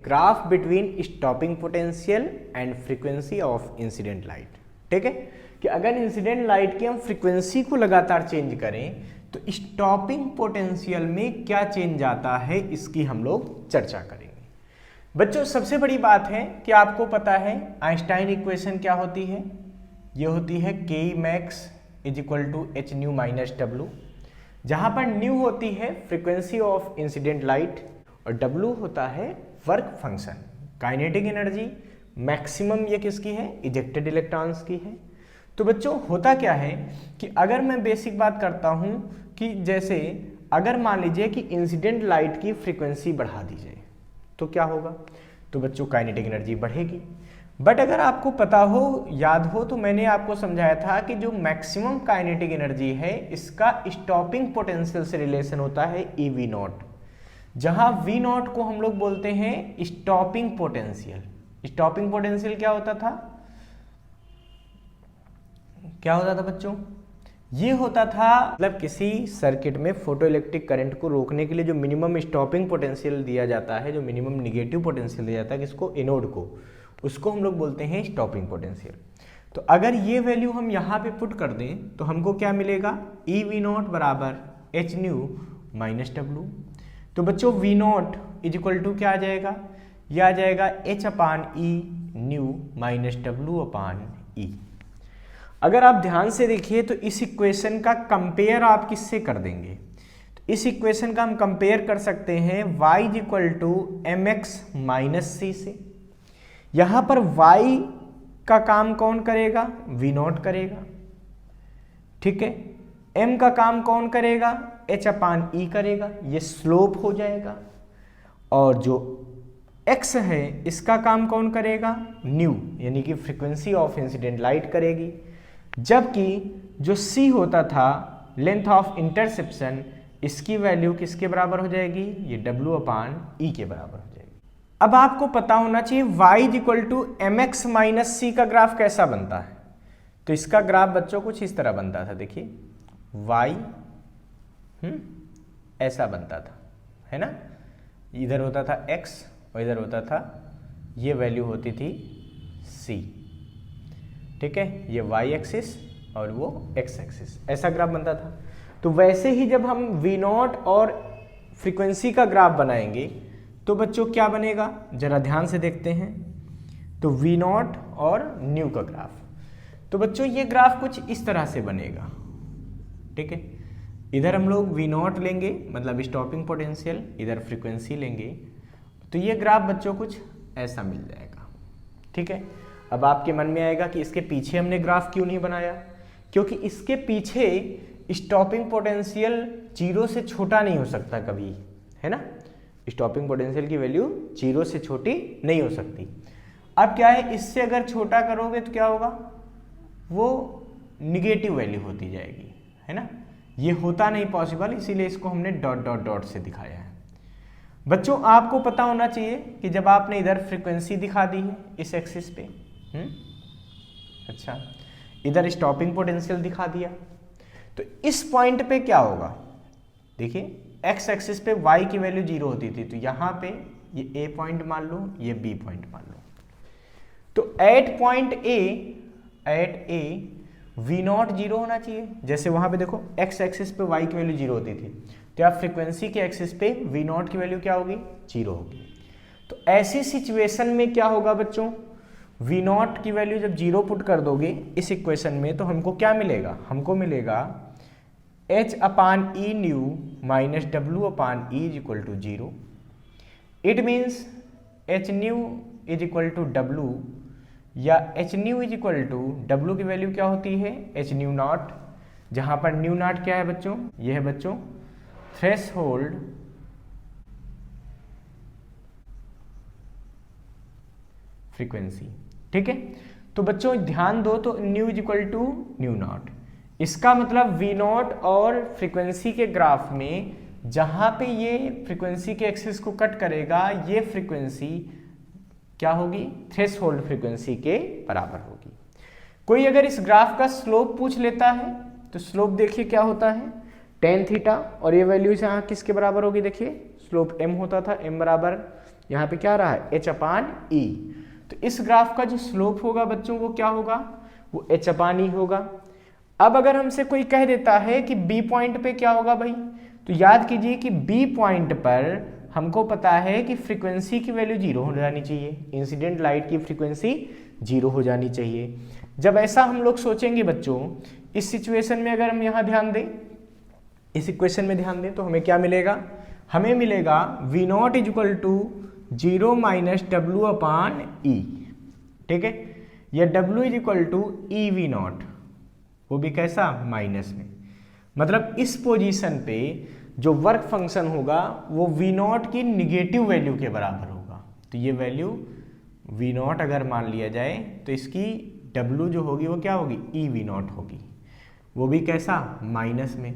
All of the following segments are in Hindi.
Graph between stopping potential and frequency of incident light. ठीक है, कि अगर इंसिडेंट लाइट की हम फ्रीक्वेंसी को लगातार चेंज करें तो स्टॉपिंग पोटेंशियल में क्या चेंज आता है, इसकी हम लोग चर्चा करेंगे। बच्चों सबसे बड़ी बात है कि आपको पता है आइंस्टाइन इक्वेशन क्या होती है, ये होती है K max is equal to h nu minus W, जहां पर न्यू होती है फ्रीक्वेंसी ऑफ इंसिडेंट लाइट और डब्लू होता है work function. Kinetic energy maximum ये किसकी है, इजेक्टेड इलेक्ट्रॉन्स की है। तो बच्चों होता क्या है कि अगर मैं बेसिक बात करता हूं कि जैसे अगर मान लीजिए कि इंसिडेंट लाइट की फ्रीक्वेंसी बढ़ा दी जाए तो क्या होगा, तो बच्चों काइनेटिक एनर्जी बढ़ेगी। बट अगर आपको पता हो, याद हो, तो मैंने आपको समझाया था कि जो मैक्सिमम काइनेटिक एनर्जी है इसका स्टॉपिंग पोटेंशियल से रिलेशन होता है ई वी नॉट, जहां वी नॉट को हम लोग बोलते हैं स्टॉपिंग पोटेंशियल। स्टॉपिंग पोटेंशियल क्या होता था, क्या होता था बच्चों, ये होता था मतलब किसी सर्किट में फोटो इलेक्ट्रिक करंट को रोकने के लिए जो मिनिमम स्टॉपिंग पोटेंशियल दिया जाता है, जो मिनिमम निगेटिव पोटेंशियल दिया जाता है किसको, एनोड को, उसको हम लोग बोलते हैं स्टॉपिंग पोटेंशियल। तो अगर ये वैल्यू हम यहाँ पे पुट कर दें तो हमको क्या मिलेगा, ई वी नॉट बराबर एच न्यू माइनस डब्लू। तो बच्चों V naught is equal to क्या आ जाएगा, यह आ जाएगा h upon e nu minus W upon e. अगर आप ध्यान से देखिए तो इस इक्वेशन का कंपेयर आप किससे कर देंगे, तो इस इक्वेशन का हम कंपेयर कर सकते हैं y is equal to m x minus c से। यहां पर y का काम कौन करेगा, v नॉट करेगा, ठीक है। m का काम कौन करेगा, h अपान ई करेगा, ये स्लोप हो जाएगा। और जो x है इसका काम कौन करेगा, न्यू यानी कि फ्रीक्वेंसी ऑफ इंसिडेंट लाइट करेगी। जबकि जो c होता था लेंथ ऑफ इंटरसेप्शन, इसकी वैल्यू किसके बराबर हो जाएगी, ये w अपान ई के बराबर हो जाएगी। अब आपको पता होना चाहिए y is equal to m x minus c का ग्राफ कैसा बनता है। तो इसका ग्राफ बच्चों कुछ इस तरह बनता था, देखिए y ऐसा बनता था, है ना, इधर होता था x और इधर होता था, ये वैल्यू होती थी c, ठीक है, ये y एक्सिस और वो x एक्सिस, ऐसा ग्राफ बनता था। तो वैसे ही जब हम v नॉट और फ्रीक्वेंसी का ग्राफ बनाएंगे तो बच्चों क्या बनेगा, जरा ध्यान से देखते हैं। तो v नॉट और न्यू का ग्राफ, तो बच्चों ये ग्राफ कुछ इस तरह से बनेगा, ठीक है। इधर हम लोग v नॉट लेंगे मतलब स्टॉपिंग पोटेंशियल, इधर फ्रीक्वेंसी लेंगे, तो ये ग्राफ बच्चों कुछ ऐसा मिल जाएगा, ठीक है। अब आपके मन में आएगा कि इसके पीछे हमने ग्राफ क्यों नहीं बनाया, क्योंकि इसके पीछे स्टॉपिंग पोटेंशियल 0 से छोटा नहीं हो सकता कभी, है ना, स्टॉपिंग पोटेंशियल की वैल्यू 0 से छोटी नहीं हो सकती। अब क्या है, इससे अगर छोटा करोगे तो क्या होगा, वो निगेटिव वैल्यू होती जाएगी, है ना, ये होता नहीं पॉसिबल, इसीलिए इसको हमने डॉट डॉट डॉट से दिखाया है। बच्चों आपको पता होना चाहिए कि जब आपने इधर फ्रीक्वेंसी दिखा दी है इस एक्सिस पे, अच्छा, इधर स्टॉपिंग पोटेंशियल दिखा दिया, तो इस पॉइंट पे क्या होगा, देखिए एक्स एक्सिस पे y की वैल्यू 0 होती थी, तो यहां पे ये a पॉइंट मान लो, ये b पॉइंट मान लो। तो at point a v naught 0 होना चाहिए, जैसे वहां पे देखो x एक्सिस पे y की वैल्यू 0 होती थी, तो आप फ्रीक्वेंसी के एक्सिस पे v नॉट की वैल्यू क्या होगी, 0 होगी। तो ऐसी सिचुएशन में क्या होगा बच्चों, v नॉट की वैल्यू जब 0 पुट कर दोगे इस इक्वेशन में तो हमको क्या मिलेगा, हमको मिलेगा h upon e nu minus W upon e is equal to 0। It means h nu is equal to W, या h nu is equal to W की वैल्यू क्या होती है, h न्यू नॉट, जहां पर न्यू नॉट क्या है बच्चों, यह है बच्चों थ्रेशहोल्ड फ्रीक्वेंसी, ठीक है। तो बच्चों ध्यान दो, तो nu is equal to nu naught, इसका मतलब वी नॉट और फ्रीक्वेंसी के ग्राफ में जहां पे ये फ्रीक्वेंसी के एक्सिस को कट करेगा, ये फ्रीक्वेंसी क्या होगी, थ्रेशहोल्ड फ्रीक्वेंसी के बराबर होगी। कोई अगर इस ग्राफ का स्लोप पूछ लेता है तो स्लोप देखिए क्या होता है, tan थीटा, और ये वैल्यू यहाँ किसके बराबर होगी, देखिए स्लोप m होता था, m बराबर यहाँ पे क्या रहा है h/e। तो इस ग्राफ का जो स्लोप होगा बच्चों वो क्या होगा, वो h/e होगा। अब अगर हमसे कोई कह देता है कि बी पॉइंट पे क्या होगा भाई, तो याद कीजिए कि बी पॉइंट पर हमको पता है कि फ्रीक्वेंसी की वैल्यू 0 हो जानी चाहिए, इंसिडेंट लाइट की फ्रीक्वेंसी 0 हो जानी चाहिए। जब ऐसा हम लोग सोचेंगे बच्चों, इस सिचुएशन में अगर हम यहाँ ध्यान दें, इस इक्वेशन में ध्यान दें, तो हमें क्या मिलेगा, हमें मिलेगा V0 equal to 0 minus W/e। ठीक है, या W इक्वल टू EV0, वो भी कैसा, माइनस में। मतलब इस पोजीशन पे जो वर्क फंक्शन होगा वो V0 की निगेटिव वैल्यू के बराबर होगा। तो ये वैल्यू V0 अगर मान लिया जाए तो इसकी W जो होगी वो क्या होगी, EV0 होगी, वो भी कैसा, माइनस में।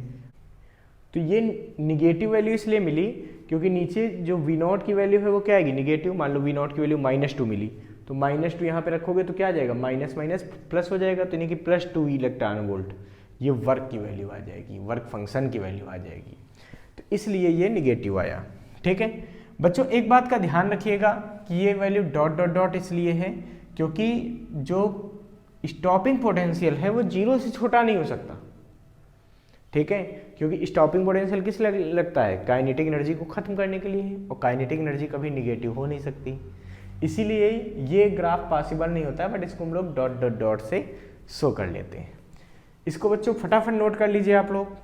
तो ये निगेटिव वैल्यू इसलिए मिली क्योंकि नीचे जो V0 की वैल्यू है वो क्या आएगी, निगेटिव। मान लो V0 की वैल्यू -2 मिली, तो -2 यहाँ पे रखोगे तो क्या आ जाएगा, माइनस माइनस प्लस हो जाएगा, तो यानी कि +2 इलेक्ट्रॉन वोल्ट, ये वर्क की वैल्यू आ जाएगी, वर्क फंक्शन की वैल्यू आ जाएगी। तो इसलिए ये निगेटिव आया। ठीक है बच्चों, एक बात का ध्यान रखिएगा कि ये वैल्यू डॉट डॉट डॉट इसलिए है क्योंकि जो स्टॉपिंग पोटेंशियल है वो 0 से छोटा नहीं हो सकता। ठीक है, क्योंकि स्टॉपिंग पोटेंशियल किस लगता है, काइनेटिक एनर्जी को खत्म करने के लिए है, और काइनेटिक एनर्जी कभी निगेटिव हो नहीं सकती, इसीलिए ये ग्राफ पॉसिबल नहीं होता है। बट इसको हम लोग डॉट डॉट डॉट से शो कर लेते हैं। इसको बच्चों फटाफट नोट कर लीजिए आप लोग।